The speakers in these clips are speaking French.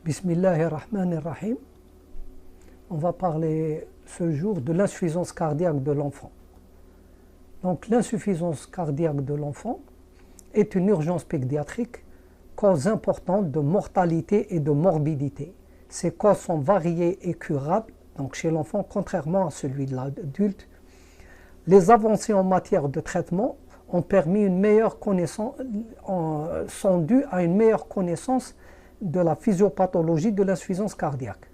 Bismillahirrahmanirrahim. On va parler ce jour de l'insuffisance cardiaque de l'enfant. Donc l'insuffisance cardiaque de l'enfant est une urgence pédiatrique, cause importante de mortalité et de morbidité. Ces causes sont variées et curables, donc chez l'enfant, contrairement à celui de l'adulte. Les avancées en matière de traitement ont permis une meilleure connaissance, sont dues à une meilleure connaissance de la physiopathologie de l'insuffisance cardiaque.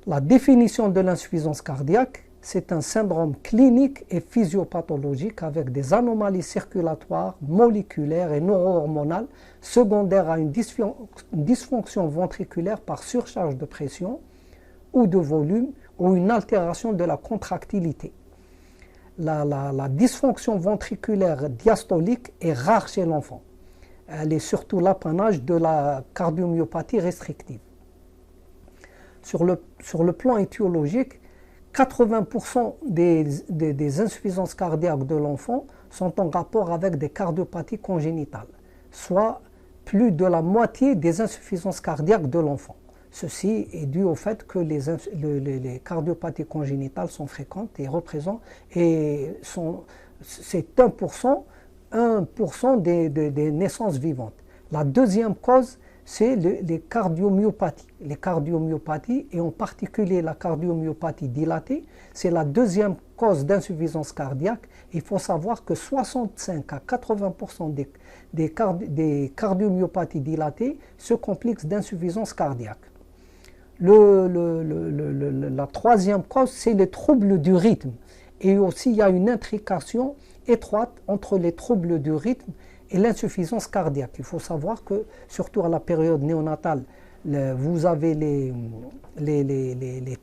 La définition de l'insuffisance cardiaque, c'est un syndrome clinique et physiopathologique avec des anomalies circulatoires, moléculaires et neuro-hormonales secondaires à une dysfonction ventriculaire par surcharge de pression ou de volume ou une altération de la contractilité. La dysfonction ventriculaire diastolique est rare chez l'enfant. Elle est surtout l'apanage de la cardiomyopathie restrictive. Sur le plan étiologique, 80% des insuffisances cardiaques de l'enfant sont en rapport avec des cardiopathies congénitales, soit plus de la moitié des insuffisances cardiaques de l'enfant. Ceci est dû au fait que les cardiopathies congénitales sont fréquentes et représentent, c'est 1% des naissances vivantes. La deuxième cause, c'est les cardiomyopathies. Les cardiomyopathies, et en particulier la cardiomyopathie dilatée, c'est la deuxième cause d'insuffisance cardiaque. Il faut savoir que 65 à 80% des cardiomyopathies dilatées se compliquent d'insuffisance cardiaque. La troisième cause, c'est les troubles du rythme. Et aussi, il y a une intrication étroite entre les troubles du rythme et l'insuffisance cardiaque. Il faut savoir que, surtout à la période néonatale, vous avez les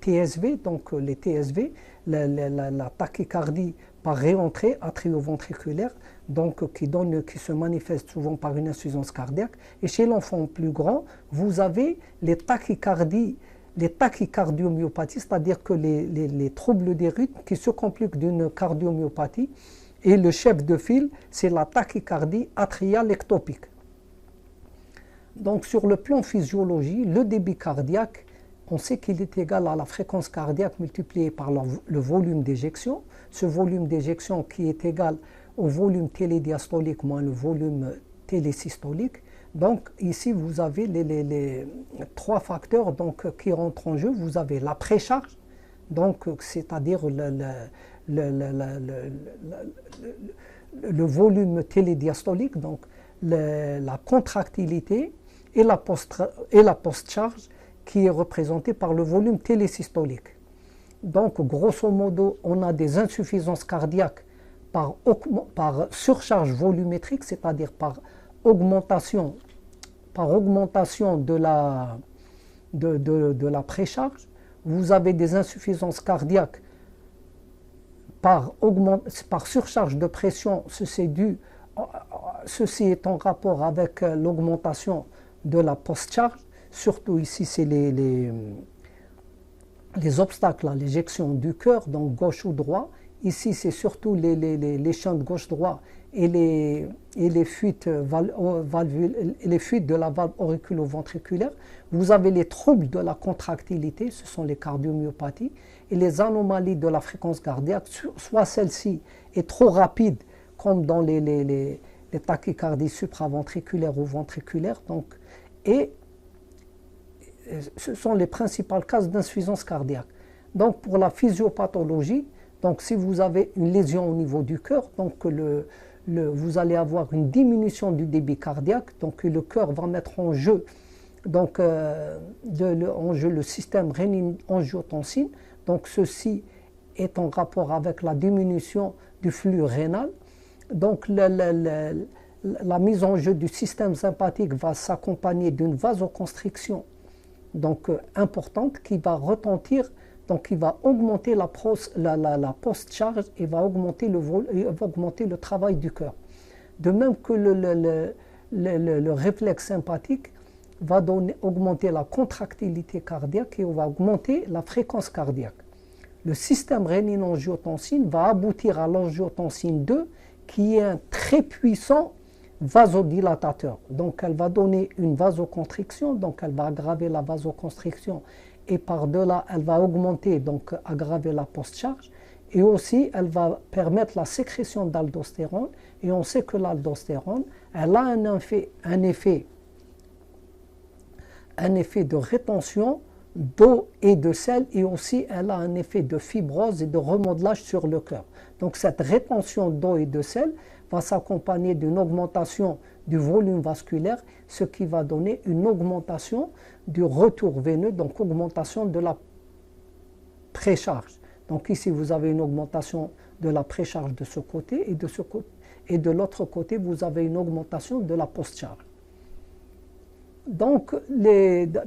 TSV, donc les TSV, la tachycardie par réentrée atrioventriculaire, donc qui se manifeste souvent par une insuffisance cardiaque. Et chez l'enfant plus grand, vous avez les tachycardiomyopathies, c'est-à-dire que les troubles des rythmes qui se compliquent d'une cardiomyopathie. Et le chef de file, c'est la tachycardie atriale ectopique. Donc sur le plan physiologie, le débit cardiaque, on sait qu'il est égal à la fréquence cardiaque multipliée par le volume d'éjection. Ce volume d'éjection qui est égal au volume télédiastolique moins le volume télésystolique. Donc ici, vous avez les trois facteurs qui rentrent en jeu. Vous avez la précharge, c'est-à-dire le volume télédiastolique, donc la contractilité et la post-charge qui est représentée par le volume télésystolique. Donc grosso modo, on a des insuffisances cardiaques par surcharge volumétrique, c'est-à-dire par augmentation de la précharge. Vous avez des insuffisances cardiaques par surcharge de pression, ceci est en rapport avec l'augmentation de la post-charge. Surtout ici, c'est les obstacles à l'éjection du cœur, donc gauche ou droit. Ici, c'est surtout les shunts gauche-droit et les fuites de la valve auriculo-ventriculaire. Vous avez les troubles de la contractilité, ce sont les cardiomyopathies, et les anomalies de la fréquence cardiaque, soit celle-ci est trop rapide, comme dans les tachycardies supraventriculaires ou ventriculaires. Et ce sont les principales causes d'insuffisance cardiaque. Donc pour la physiopathologie, si vous avez une lésion au niveau du cœur, vous allez avoir une diminution du débit cardiaque, donc le cœur va mettre en jeu, le système rénine-angiotensine, donc ceci est en rapport avec la diminution du flux rénal. Donc la mise en jeu du système sympathique va s'accompagner d'une vasoconstriction importante qui va retentir, donc qui va augmenter la post-charge et va augmenter le travail du cœur. De même que le réflexe sympathique va augmenter la contractilité cardiaque et va augmenter la fréquence cardiaque. Le système rénine-angiotensine va aboutir à l'angiotensine 2 qui est un très puissant vasodilatateur. Donc elle va donner une vasoconstriction, donc elle va aggraver la vasoconstriction et par-delà elle va augmenter, donc aggraver la post-charge. Et aussi elle va permettre la sécrétion d'aldostérone et on sait que l'aldostérone elle a un effet de rétention d'eau et de sel et aussi elle a un effet de fibrose et de remodelage sur le cœur. Donc cette rétention d'eau et de sel va s'accompagner d'une augmentation du volume vasculaire, ce qui va donner une augmentation du retour veineux, donc augmentation de la précharge. Donc ici vous avez une augmentation de la précharge de ce côté et de l'autre côté vous avez une augmentation de la postcharge. Donc,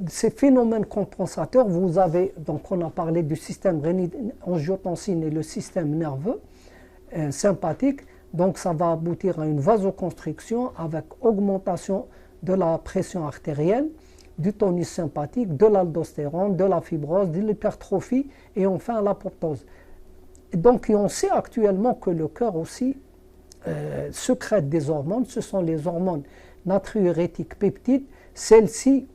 ces phénomènes compensateurs, vous avez, donc on a parlé du système rénine-angiotensine et le système nerveux sympathique, donc ça va aboutir à une vasoconstriction avec augmentation de la pression artérielle, du tonus sympathique, de l'aldostérone, de la fibrose, de l'hypertrophie et enfin l'apoptose. Donc, on sait actuellement que le cœur aussi sécrète des hormones, ce sont les hormones natriurétiques peptides. Celles-ci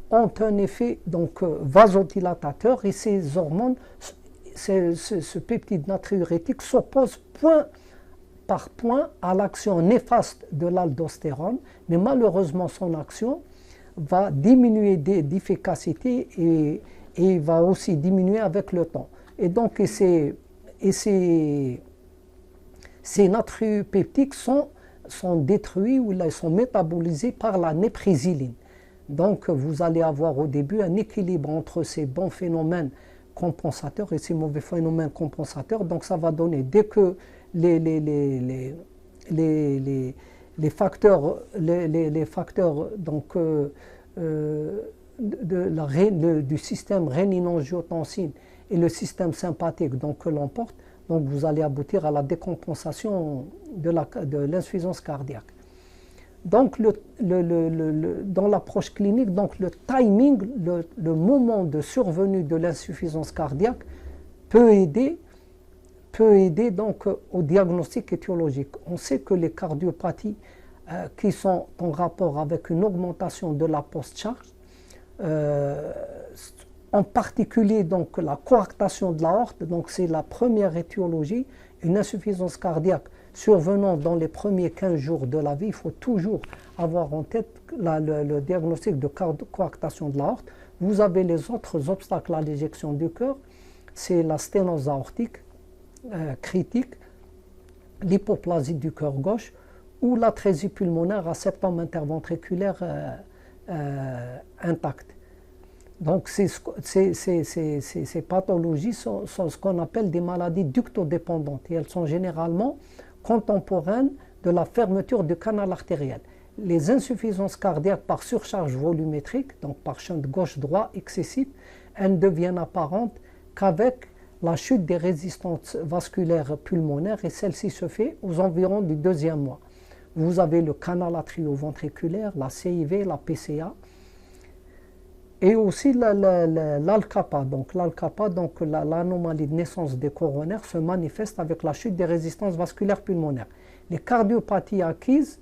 ont un effet donc vasodilatateur et ces hormones, ce peptide natriurétique s'oppose point par point à l'action néfaste de l'aldostérone, mais malheureusement son action va diminuer d'efficacité et va aussi diminuer avec le temps. Et donc ces natriupeptiques sont détruits ou ils sont métabolisés par la néprisyline. Donc vous allez avoir au début un équilibre entre ces bons phénomènes compensateurs et ces mauvais phénomènes compensateurs. Donc ça va donner, dès que les facteurs donc, du système rénine-angiotensine et le système sympathique donc, que l'on porte, donc vous allez aboutir à la décompensation de l'insuffisance cardiaque. Donc dans l'approche clinique, donc le timing, le moment de survenue de l'insuffisance cardiaque peut aider donc au diagnostic étiologique. On sait que les cardiopathies qui sont en rapport avec une augmentation de la post-charge, en particulier donc la coarctation de l'aorte, donc c'est la première étiologie, une insuffisance cardiaque survenant dans les premiers 15 jours de la vie. Il faut toujours avoir en tête le diagnostic de coarctation de l'aorte. Vous avez les autres obstacles à l'éjection du cœur, c'est la sténose aortique critique, l'hypoplasie du cœur gauche ou l'atrésie pulmonaire à septum interventriculaire intact. Donc ces pathologies sont ce qu'on appelle des maladies ductodépendantes et elles sont généralement contemporaines de la fermeture du canal artériel. Les insuffisances cardiaques par surcharge volumétrique, donc par shunt gauche-droit excessif, elles ne deviennent apparentes qu'avec la chute des résistances vasculaires pulmonaires et celle-ci se fait aux environs du 2e mois. Vous avez le canal atrioventriculaire, la CIV, la PCA et aussi l'ALCAPA. Donc l'ALCAPA, donc l'anomalie de naissance des coronaires se manifeste avec la chute des résistances vasculaires pulmonaires. Les cardiopathies acquises,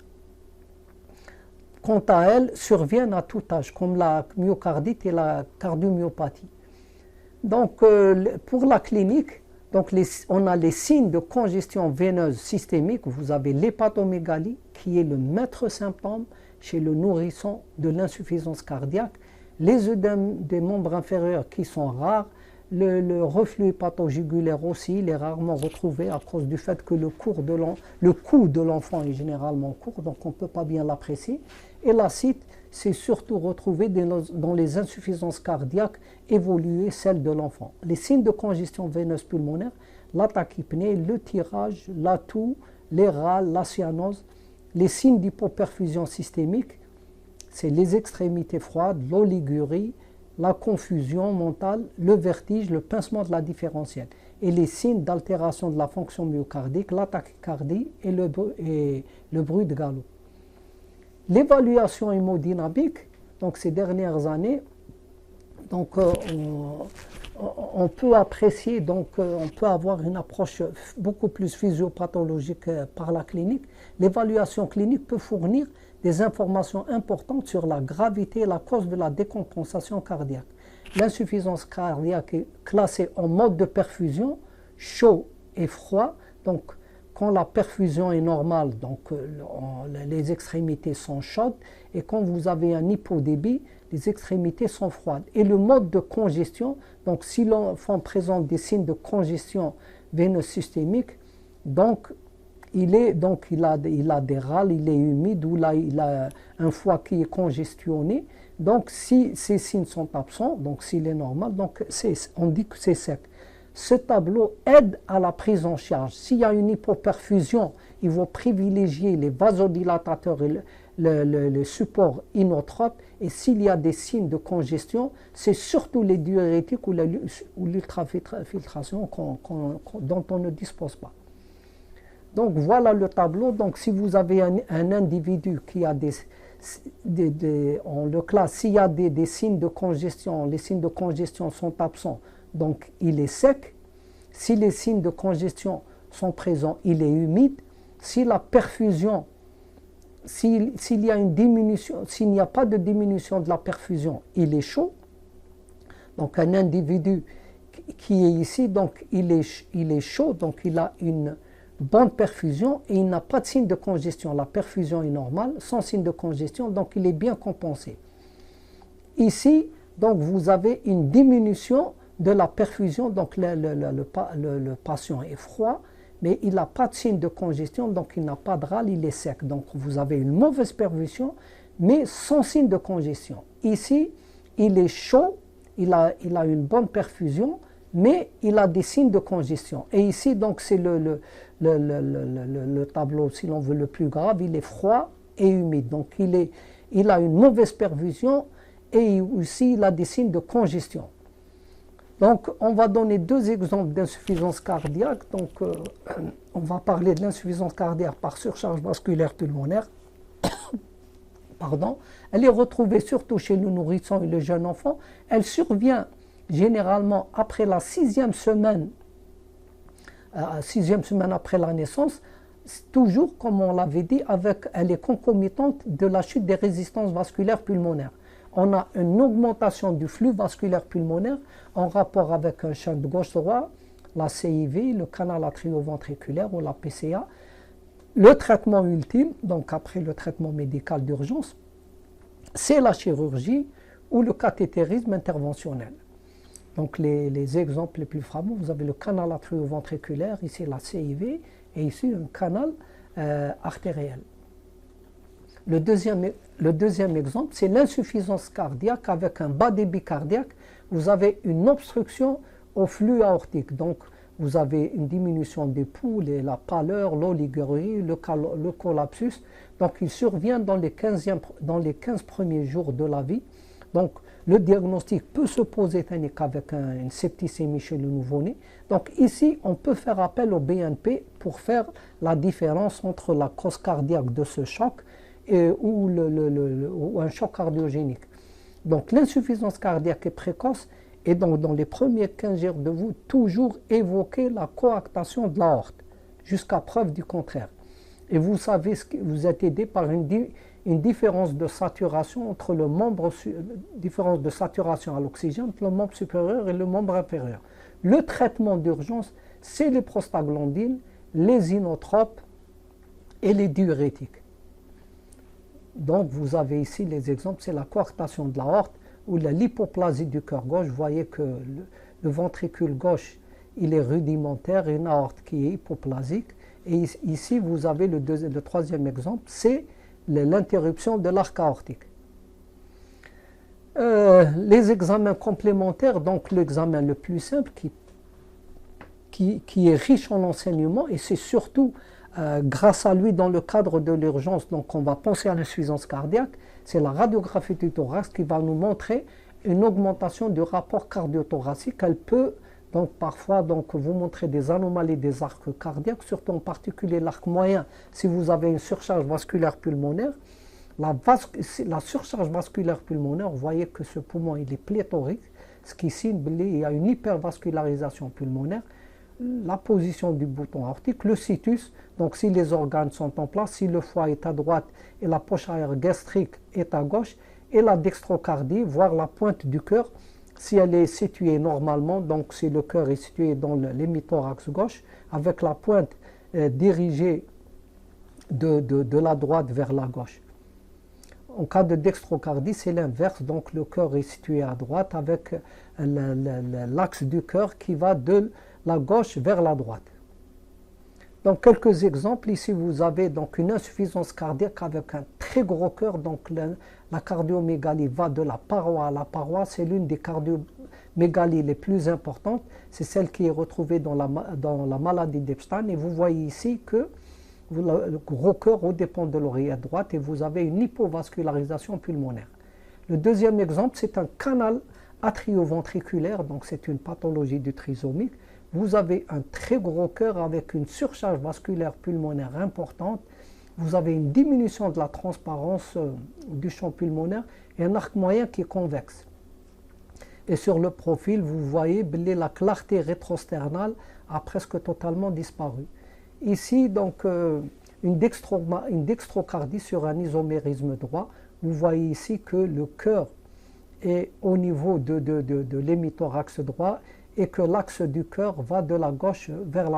quant à elles, surviennent à tout âge, comme la myocardite et la cardiomyopathie. Donc, pour la clinique, donc on a les signes de congestion veineuse systémique. Vous avez l'hépatomégalie, qui est le maître symptôme chez le nourrisson de l'insuffisance cardiaque, les œdèmes des membres inférieurs qui sont rares, le reflux hépatojugulaire aussi, il est rarement retrouvé à cause du fait que le cou de l'enfant est généralement court, donc on ne peut pas bien l'apprécier. Et l'acide, c'est surtout retrouvé dans les insuffisances cardiaques évoluées, celles de l'enfant. Les signes de congestion veineuse pulmonaire, la tachypnée, le tirage, la toux, les râles, la cyanose. Les signes d'hypoperfusion systémique, c'est les extrémités froides, l'oligurie, la confusion mentale, le vertige, le pincement de la différentielle. Et les signes d'altération de la fonction myocardique, la tachycardie et le bruit de galop. L'évaluation hémodynamique, donc ces dernières années, donc on peut apprécier, donc on peut avoir une approche beaucoup plus physiopathologique par la clinique. L'évaluation clinique peut fournir des informations importantes sur la gravité et la cause de la décompensation cardiaque. L'insuffisance cardiaque est classée en mode de perfusion, chaud et froid. Donc, quand la perfusion est normale, donc les extrémités sont chaudes, et quand vous avez un hypodébit, les extrémités sont froides. Et le mode de congestion, donc si l'enfant présente des signes de congestion veineuse systémique, donc il a des râles, il est humide, ou là il a un foie qui est congestionné. Donc si ces signes sont absents, donc s'il est normal, donc on dit que c'est sec. Ce tableau aide à la prise en charge. S'il y a une hypoperfusion, il va privilégier les vasodilatateurs et le support inotrope. Et s'il y a des signes de congestion, c'est surtout les diurétiques ou l'ultrafiltration dont on ne dispose pas. Donc voilà le tableau. Donc si vous avez un individu qui a on le classe, s'il y a des signes de congestion, les signes de congestion sont absents, donc il est sec. Si les signes de congestion sont présents, il est humide. Si la perfusion, s'il y a une diminution, s'il n'y a pas de diminution de la perfusion, il est chaud. Donc un individu qui est ici, donc il est chaud, donc il a une bonne perfusion et il n'a pas de signe de congestion. La perfusion est normale, sans signe de congestion, donc il est bien compensé. Ici, donc vous avez une diminution de la perfusion, donc le patient est froid, mais il n'a pas de signe de congestion, donc il n'a pas de râle, il est sec. Donc vous avez une mauvaise perfusion, mais sans signe de congestion. Ici, il est chaud, il a une bonne perfusion, mais il a des signes de congestion. Et ici, donc c'est le tableau, si l'on veut, le plus grave, il est froid et humide. Donc il a une mauvaise perfusion et aussi il a des signes de congestion. Donc on va donner deux exemples d'insuffisance cardiaque. Donc on va parler de l'insuffisance cardiaque par surcharge vasculaire pulmonaire. Pardon. Elle est retrouvée surtout chez le nourrisson et le jeune enfant. Elle survient généralement après la sixième semaine après la naissance, toujours comme on l'avait dit, elle est concomitante de la chute des résistances vasculaires pulmonaires. On a une augmentation du flux vasculaire pulmonaire en rapport avec un shunt gauche-droit, la CIV, le canal atrioventriculaire ou la PCA. Le traitement ultime, donc après le traitement médical d'urgence, c'est la chirurgie ou le cathétérisme interventionnel. Donc les exemples les plus frappants, vous avez le canal atrioventriculaire, ici la CIV, et ici un canal artériel. Le deuxième exemple, c'est l'insuffisance cardiaque avec un bas débit cardiaque. Vous avez une obstruction au flux aortique. Donc, vous avez une diminution des pouls, la pâleur, l'oligurie, le collapsus. Donc, il survient dans les 15 premiers jours de la vie. Donc, le diagnostic peut se poser avec une septicémie chez le nouveau-né. Donc, ici, on peut faire appel au BNP pour faire la différence entre la cause cardiaque de ce choc ou un choc cardiogénique. Donc l'insuffisance cardiaque est précoce et donc dans les premiers 15 jours de vie, toujours évoquer la coarctation de l'aorte jusqu'à preuve du contraire. Et vous savez, vous êtes aidé par une différence de saturation entre différence de saturation à l'oxygène entre le membre supérieur et le membre inférieur. Le traitement d'urgence, c'est les prostaglandines, les inotropes et les diurétiques. Donc vous avez ici les exemples, c'est la coarctation de l'aorte ou la lipoplasie du cœur gauche. Vous voyez que le ventricule gauche, il est rudimentaire, une aorte qui est hypoplasique. Et ici, vous avez le troisième exemple, c'est l'interruption de l'arc aortique. Les examens complémentaires, donc l'examen le plus simple qui est riche en enseignements, et c'est surtout grâce à lui dans le cadre de l'urgence, donc on va penser à l'insuffisance cardiaque, c'est la radiographie du thorax qui va nous montrer une augmentation du rapport cardio-thoracique. Elle peut donc parfois vous montrer des anomalies des arcs cardiaques, surtout en particulier l'arc moyen si vous avez une surcharge vasculaire pulmonaire. La surcharge vasculaire pulmonaire, vous voyez que ce poumon il est pléthorique, ce qui signe qu'il y a une hypervascularisation pulmonaire, la position du bouton aortique, le situs, donc si les organes sont en place, si le foie est à droite et la poche arrière gastrique est à gauche, et la dextrocardie, voire la pointe du cœur, si elle est située normalement, donc si le cœur est situé dans l'hémithorax gauche, avec la pointe dirigée de la droite vers la gauche. En cas de dextrocardie, c'est l'inverse, donc le cœur est situé à droite avec l'axe du cœur qui va de la gauche vers la droite. Donc quelques exemples, ici vous avez donc une insuffisance cardiaque avec un très gros cœur, donc la cardiomégalie va de la paroi à la paroi, c'est l'une des cardiomégalies les plus importantes, c'est celle qui est retrouvée dans la maladie d'Epstein, et vous voyez ici que le gros cœur dépend de l'oreillette droite et vous avez une hypovascularisation pulmonaire. Le deuxième exemple, c'est un canal atrioventriculaire, donc c'est une pathologie du trisomique. Vous avez un très gros cœur avec une surcharge vasculaire pulmonaire importante, vous avez une diminution de la transparence du champ pulmonaire et un arc moyen qui est convexe. Et sur le profil, vous voyez que la clarté rétrosternale a presque totalement disparu. Ici, donc, une dextrocardie sur un isomérisme droit. Vous voyez ici que le cœur est au niveau de l'hémithorax droit et que l'axe du cœur va de la gauche vers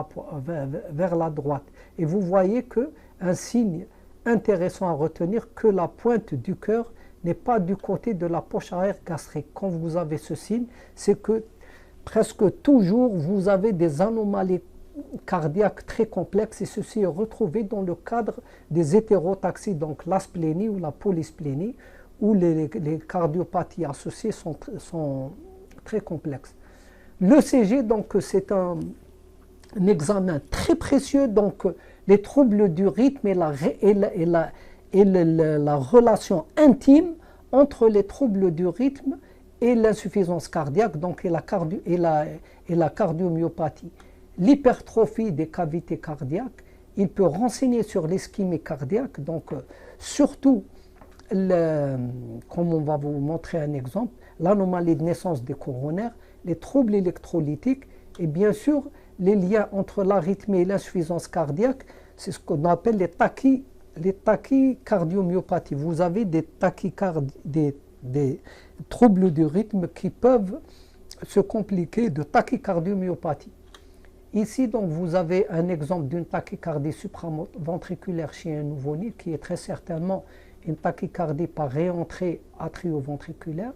la droite. Et vous voyez qu'un signe intéressant à retenir, que la pointe du cœur n'est pas du côté de la poche arrière gastrique. Quand vous avez ce signe, c'est que presque toujours vous avez des anomalies cardiaques très complexes et ceci est retrouvé dans le cadre des hétérotaxies, donc l'asplénie ou la polysplénie, où les cardiopathies associées sont très complexes. L'ECG, donc, c'est un examen très précieux, donc les troubles du rythme et la relation intime entre les troubles du rythme et l'insuffisance cardiaque, donc, et la cardiomyopathie. L'hypertrophie des cavités cardiaques, il peut renseigner sur l'ischémie cardiaque, donc surtout, comme on va vous montrer un exemple, l'anomalie de naissance des coronaires, les troubles électrolytiques et bien sûr les liens entre l'arythmie et l'insuffisance cardiaque, c'est ce qu'on appelle les tachycardiomyopathies. Vous avez des troubles du rythme qui peuvent se compliquer de tachycardiomyopathie. Ici, donc, vous avez un exemple d'une tachycardie supraventriculaire chez un nouveau-né qui est très certainement une tachycardie par réentrée atrioventriculaire.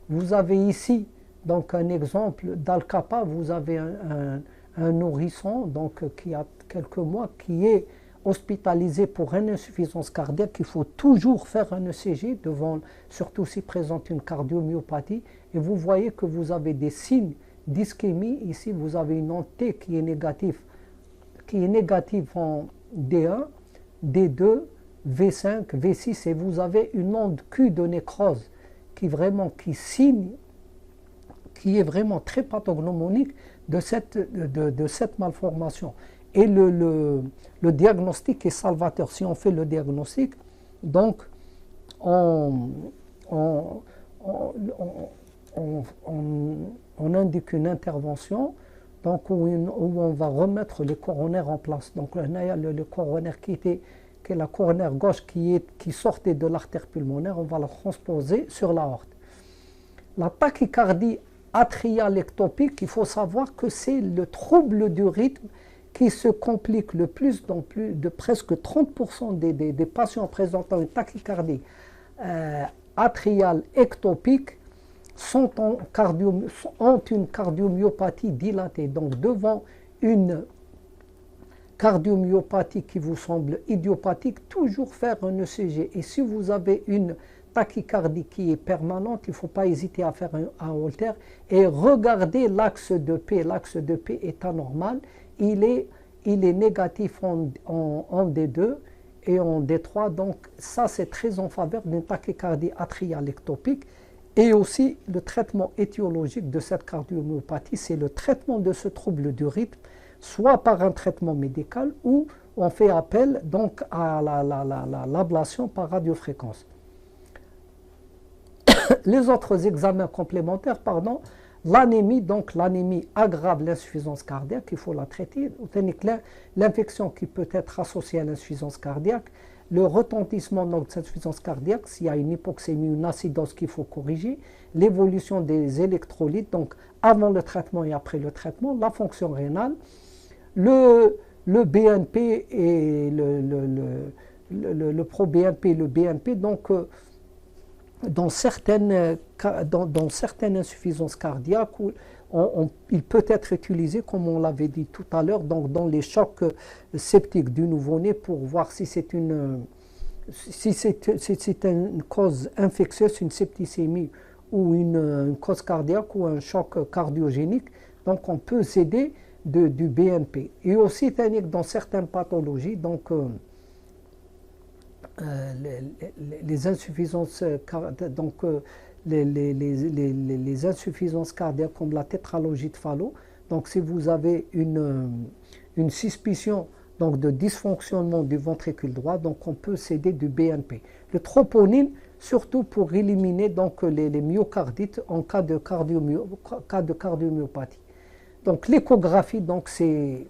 Vous avez ici donc un exemple d'Al-Kappa, vous avez un nourrisson donc, qui a quelques mois qui est hospitalisé pour une insuffisance cardiaque. Il faut toujours faire un ECG, surtout s'il présente une cardiomyopathie. Et vous voyez que vous avez des signes d'ischémie. Ici, vous avez une onde T qui est négative en D1, D2, V5, V6, et vous avez une onde Q de nécrose qui est vraiment très pathognomonique de cette malformation. Et le diagnostic est salvateur. Si on fait le diagnostic, donc on indique une intervention donc, où on va remettre les coronaires en place. Donc le coronaire qui est la coronaire gauche qui sortait de l'artère pulmonaire, on va la transposer sur l'aorte. La tachycardie atriale ectopique, il faut savoir que c'est le trouble du rythme qui se complique le plus, dans plus de presque 30% des patients présentant une tachycardie atriale ectopique ont une cardiomyopathie dilatée. Donc devant une cardiomyopathie qui vous semble idiopathique, toujours faire un ECG. Et si vous avez une tachycardie qui est permanente, il ne faut pas hésiter à faire un Holter et regarder l'axe de P. L'axe de P est anormal, il est négatif en D2 et en D3, donc ça c'est très en faveur d'une tachycardie atriale ectopique. Et aussi le traitement étiologique de cette cardiomyopathie, c'est le traitement de ce trouble du rythme, soit par un traitement médical ou on fait appel donc à l'ablation par radiofréquence. Les autres examens complémentaires, pardon, l'anémie, donc l'anémie aggrave l'insuffisance cardiaque, il faut la traiter. L'infection qui peut être associée à l'insuffisance cardiaque, le retentissement de cette insuffisance cardiaque, s'il y a une hypoxémie, une acidose qu'il faut corriger, l'évolution des électrolytes, donc avant le traitement et après le traitement, la fonction rénale, le BNP et le pro-BNP et le BNP, donc dans certaines insuffisances cardiaques, il peut être utilisé, comme on l'avait dit tout à l'heure, dans les chocs septiques du nouveau-né pour voir si c'est une cause infectieuse, une septicémie ou une cause cardiaque ou un choc cardiogénique. Donc on peut s'aider du BNP. Et aussi dans certaines pathologies, donc les insuffisances les insuffisances cardiaques comme la tétralogie de Fallot. Donc si vous avez une suspicion donc, de dysfonctionnement du ventricule droit, donc on peut s'aider du BNP. Le troponine, surtout pour éliminer donc, les myocardites en cas de cardiomyopathie. Donc l'échographie, donc c'est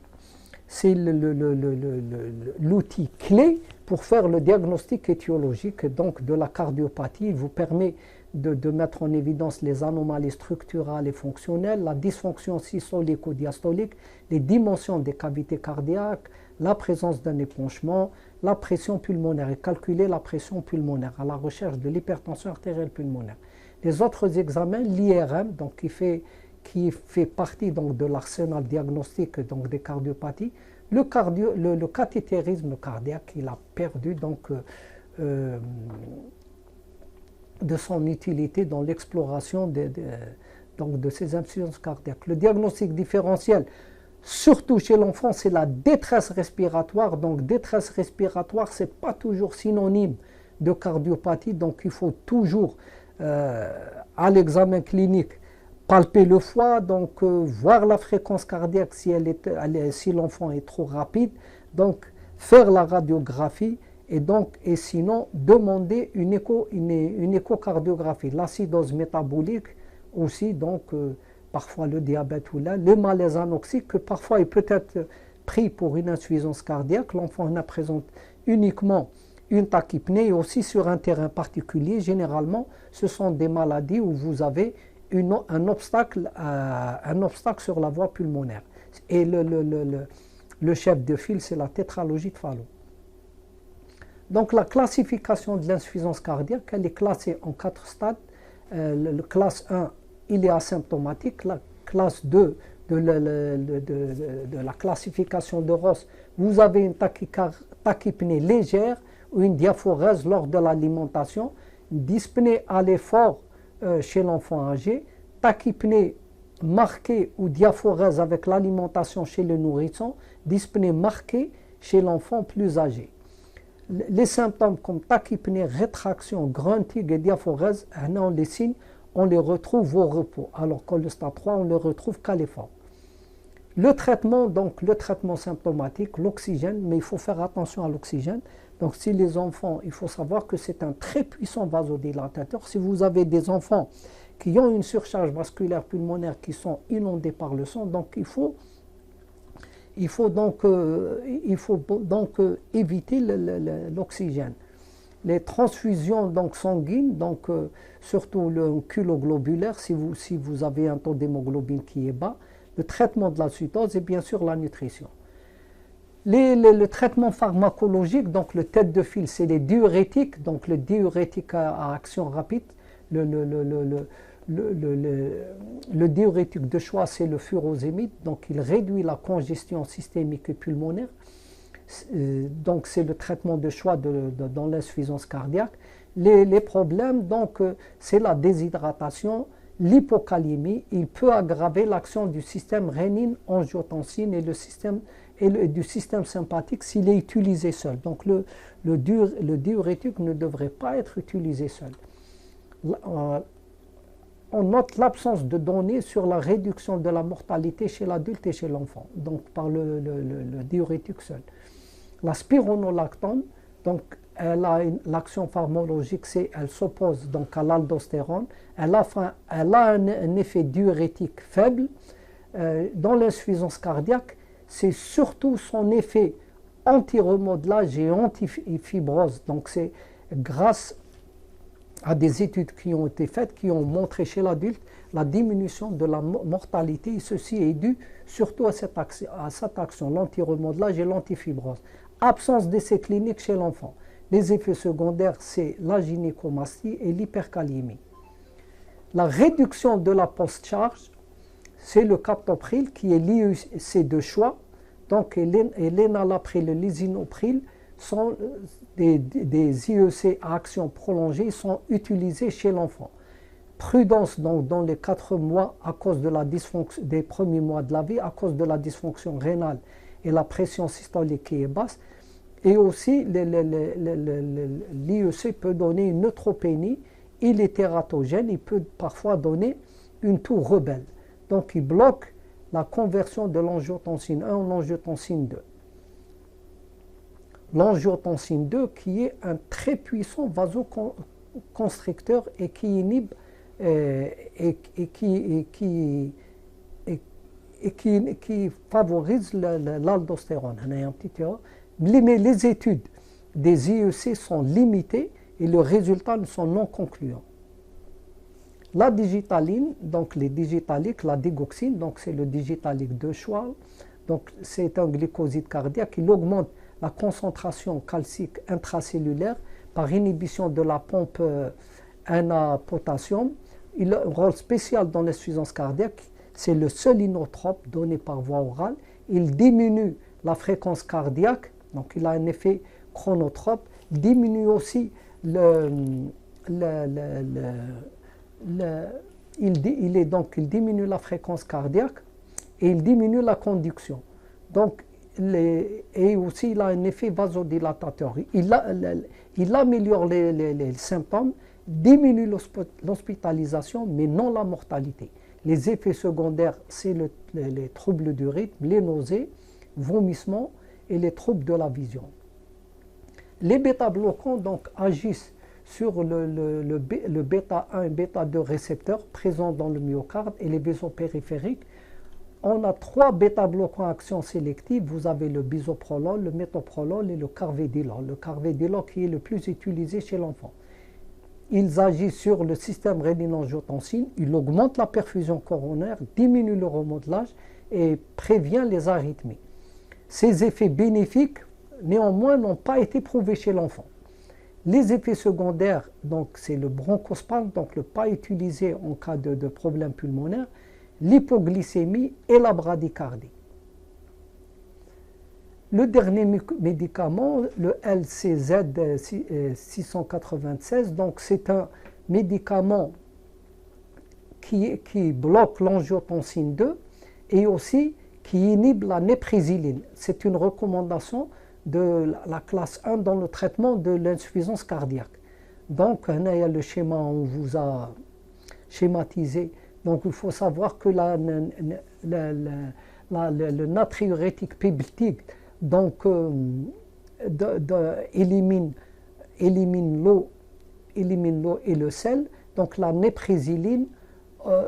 l'outil clé pour faire le diagnostic étiologique donc, de la cardiopathie. Il vous permet de mettre en évidence les anomalies structurales et fonctionnelles, la dysfonction systolique ou diastolique, les dimensions des cavités cardiaques, la présence d'un épanchement, la pression pulmonaire et calculer la pression pulmonaire à la recherche de l'hypertension artérielle pulmonaire. Les autres examens, l'IRM, donc qui fait partie donc, de l'arsenal diagnostique donc, des cardiopathies, le cathétérisme cardiaque, il a perdu donc, de son utilité dans l'exploration de ces insuffisances cardiaques. Le diagnostic différentiel, surtout chez l'enfant, c'est la détresse respiratoire. Donc détresse respiratoire, ce n'est pas toujours synonyme de cardiopathie. Donc il faut toujours, à l'examen clinique, palper le foie, donc voir la fréquence cardiaque si l'enfant est trop rapide, donc faire la radiographie et sinon demander une échocardiographie. L'acidose métabolique aussi, donc parfois le diabète ou le malaise anoxique, que parfois il peut être pris pour une insuffisance cardiaque. L'enfant en présente uniquement une tachypnée et aussi sur un terrain particulier. Généralement, ce sont des maladies où vous avez un obstacle sur la voie pulmonaire. Et le chef de file, c'est la tétralogie de Fallot. Donc la classification de l'insuffisance cardiaque, elle est classée en 4 stades. Le classe 1, il est asymptomatique. La classe 2 de la classification de Ross, vous avez une tachypnée légère ou une diaphorèse lors de l'alimentation, dyspnée à l'effort chez l'enfant âgé, tachypnée marquée ou diaphorèse avec l'alimentation chez le nourrisson, dyspnée marquée chez l'enfant plus âgé. Les symptômes comme tachypnée, rétraction, grunting et diaphorèse, les signes, on les retrouve au repos, alors que le stade 3, on ne les retrouve qu'à l'effort. Le traitement, donc le traitement symptomatique, l'oxygène, mais il faut faire attention à l'oxygène. Donc si les enfants, il faut savoir que c'est un très puissant vasodilatateur. Si vous avez des enfants qui ont une surcharge vasculaire pulmonaire, qui sont inondés par le sang, donc il faut donc éviter l'oxygène. Les transfusions donc, sanguines, donc, surtout le culoglobulaire, si vous avez un taux d'hémoglobine qui est bas, le traitement de la cytose et bien sûr la nutrition. Le traitement pharmacologique, donc le tête de file, c'est les diurétiques, donc le diurétique à action rapide. Le diurétique de choix, c'est le furosémide, donc il réduit la congestion systémique et pulmonaire. Donc c'est le traitement de choix dans l'insuffisance cardiaque. Les problèmes, donc, c'est la déshydratation, l'hypocalémie. Il peut aggraver l'action du système rénine-angiotensine et du système sympathique s'il est utilisé seul. Donc le diurétique ne devrait pas être utilisé seul. On note l'absence de données sur la réduction de la mortalité chez l'adulte et chez l'enfant, donc par le diurétique seul. La spironolactone, Donc, l'action pharmacologique, c'est elle s'oppose donc à l'aldostérone. Elle a un effet diurétique faible. Dans l'insuffisance cardiaque, c'est surtout son effet anti-remodelage et anti-fibrose. Donc, c'est grâce à des études qui ont été faites, qui ont montré chez l'adulte la diminution de la mortalité. Et ceci est dû surtout à cette action, l'anti-remodelage et l'antifibrose. Absence d'essais cliniques chez l'enfant. Les effets secondaires, c'est la gynécomastie et l'hypercalémie. La réduction de la post-charge, c'est le captopril qui est l'IUC de choix. Donc, et l'énalapril et le lisinopril sont des IEC à action prolongée, sont utilisés chez l'enfant. Prudence donc dans les 4 mois à cause de la dysfonction des premiers mois de la vie, à cause de la dysfonction rénale et la pression systolique qui est basse. Et aussi, l'IEC peut donner une neutropénie, il est tératogène, il peut parfois donner une toux rebelle. Donc, il bloque la conversion de l'angiotensine 1 en angiotensine 2. L'angiotensine 2 qui est un très puissant vasoconstricteur et qui inhibe qui favorise l'aldostérone. Mais les études des IEC sont limitées et les résultats sont non concluants. La digitaline, donc les digitaliques, la digoxine, donc c'est le digitalique de choix, donc c'est un glycoside cardiaque, il augmente la concentration calcique intracellulaire par inhibition de la pompe NA-potassium. Il a un rôle spécial dans l'insuffisance cardiaque, c'est le seul inotrope donné par voie orale. Il diminue la fréquence cardiaque, donc il a un effet chronotrope, diminue aussi il diminue la fréquence cardiaque et il diminue la conduction. Donc, et aussi il a un effet vasodilatateur. Il améliore les symptômes, diminue l'hospitalisation, mais non la mortalité. Les effets secondaires, c'est les troubles du rythme, les nausées, vomissements et les troubles de la vision. Les bêta-bloquants donc agissent sur le bêta-1 et bêta-2 récepteurs présents dans le myocarde et les vaisseaux périphériques. On a 3 bêta-bloquants à action sélective. Vous avez le bisoprolol, le métoprolol et le carvedilol. Le carvedilol qui est le plus utilisé chez l'enfant. Ils agissent sur le système rénine-angiotensine, ils augmentent la perfusion coronaire, diminuent le remodelage et préviennent les arythmies. Ces effets bénéfiques, néanmoins, n'ont pas été prouvés chez l'enfant. Les effets secondaires, donc c'est le bronchospasme, donc le pas utilisé en cas de problème pulmonaire, l'hypoglycémie et la bradycardie. Le dernier médicament, le LCZ 696, donc c'est un médicament qui bloque l'angiotensine 2 et aussi qui inhibe la néprisyline. C'est une recommandation de la classe 1 dans le traitement de l'insuffisance cardiaque. Donc, il y a le schéma, on vous a schématisé. Donc, il faut savoir que le natriurétique péptidique donc, élimine l'eau et le sel. Donc, la néprisyline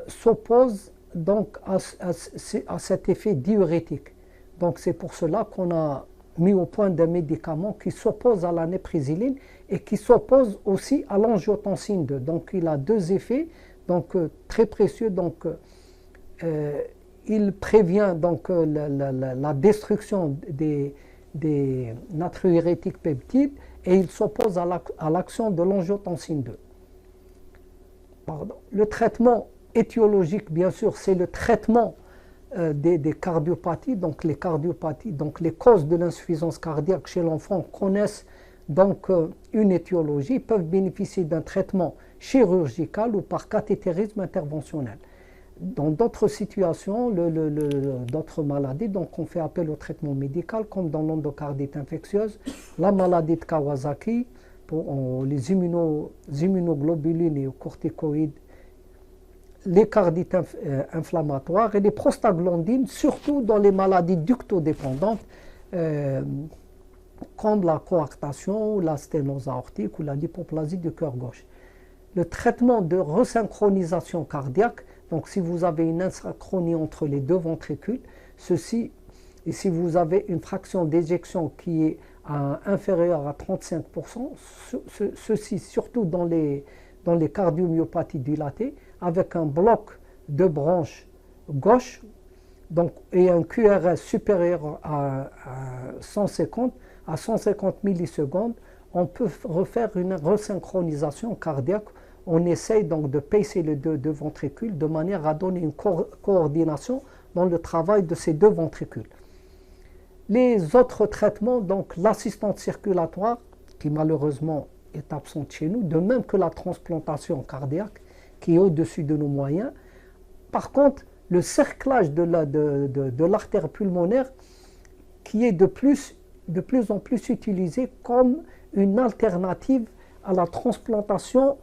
s'oppose donc à cet effet diurétique. Donc, c'est pour cela qu'on a mis au point des médicaments qui s'opposent à la néprisyline et qui s'opposent aussi à l'angiotensine 2. Donc, il a 2 effets donc, très précieux. Donc, il prévient donc, la destruction des natriurétiques peptides et il s'oppose à l'action de l'angiotensine 2. Pardon. Le traitement étiologique, bien sûr, c'est le traitement des cardiopathies. Donc les cardiopathies, donc les causes de l'insuffisance cardiaque chez l'enfant connaissent donc une étiologie, peuvent bénéficier d'un traitement chirurgical ou par cathétérisme interventionnel. Dans d'autres situations, d'autres maladies, donc on fait appel au traitement médical, comme dans l'endocardite infectieuse, la maladie de Kawasaki, pour les immunoglobulines et les corticoïdes, les cardites inflammatoires et les prostaglandines, surtout dans les maladies ductodépendantes, comme la coarctation, ou la sténose aortique ou la lipоplasie du cœur gauche. Le traitement de resynchronisation cardiaque, donc si vous avez une asynchronie entre les deux ventricules, ceci, et si vous avez une fraction d'éjection qui est inférieure à 35%, ceci surtout dans les cardiomyopathies dilatées, avec un bloc de branche gauche donc, et un QRS supérieur à 150 millisecondes, on peut refaire une resynchronisation cardiaque. On essaye donc de pacer les deux ventricules de manière à donner une coordination dans le travail de ces deux ventricules. Les autres traitements, donc l'assistance circulatoire, qui malheureusement est absente chez nous, de même que la transplantation cardiaque, qui est au-dessus de nos moyens. Par contre, le cerclage de l'artère pulmonaire, qui est de plus en plus utilisé comme une alternative à la transplantation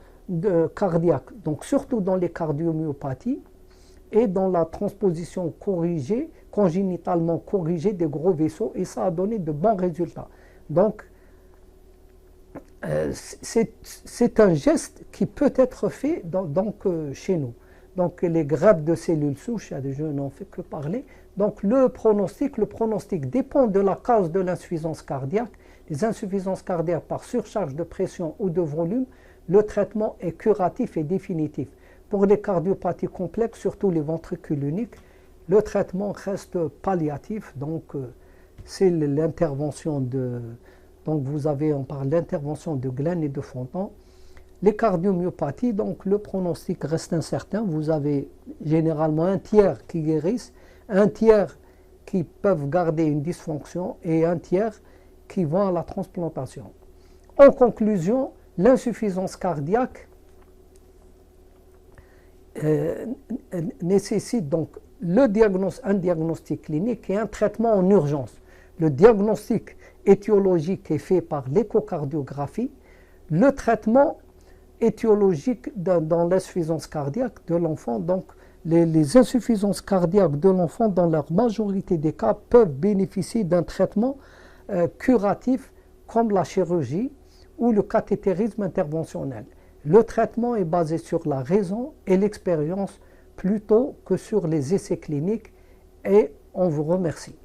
cardiaque, donc surtout dans les cardiomyopathies et dans la transposition corrigée, congénitalement corrigée des gros vaisseaux, et ça a donné de bons résultats. Donc, c'est un geste qui peut être fait chez nous. Donc les greffes de cellules souches, je n'en fais que parler. Donc le pronostic dépend de la cause de l'insuffisance cardiaque. Les insuffisances cardiaques par surcharge de pression ou de volume, le traitement est curatif et définitif. Pour les cardiopathies complexes, surtout les ventricules uniques, le traitement reste palliatif. Donc c'est l'intervention donc on parle d'intervention de Glenn et de Fontan. Les cardiomyopathies, donc le pronostic reste incertain. Vous avez généralement un tiers qui guérissent, un tiers qui peuvent garder une dysfonction et un tiers qui vont à la transplantation. En conclusion, l'insuffisance cardiaque nécessite donc un diagnostic clinique et un traitement en urgence. Le diagnostic étiologique est fait par l'échocardiographie. Le traitement étiologique dans l'insuffisance cardiaque de l'enfant, donc les insuffisances cardiaques de l'enfant, dans leur majorité des cas, peuvent bénéficier d'un traitement curatif comme la chirurgie ou le cathétérisme interventionnel. Le traitement est basé sur la raison et l'expérience plutôt que sur les essais cliniques, et on vous remercie.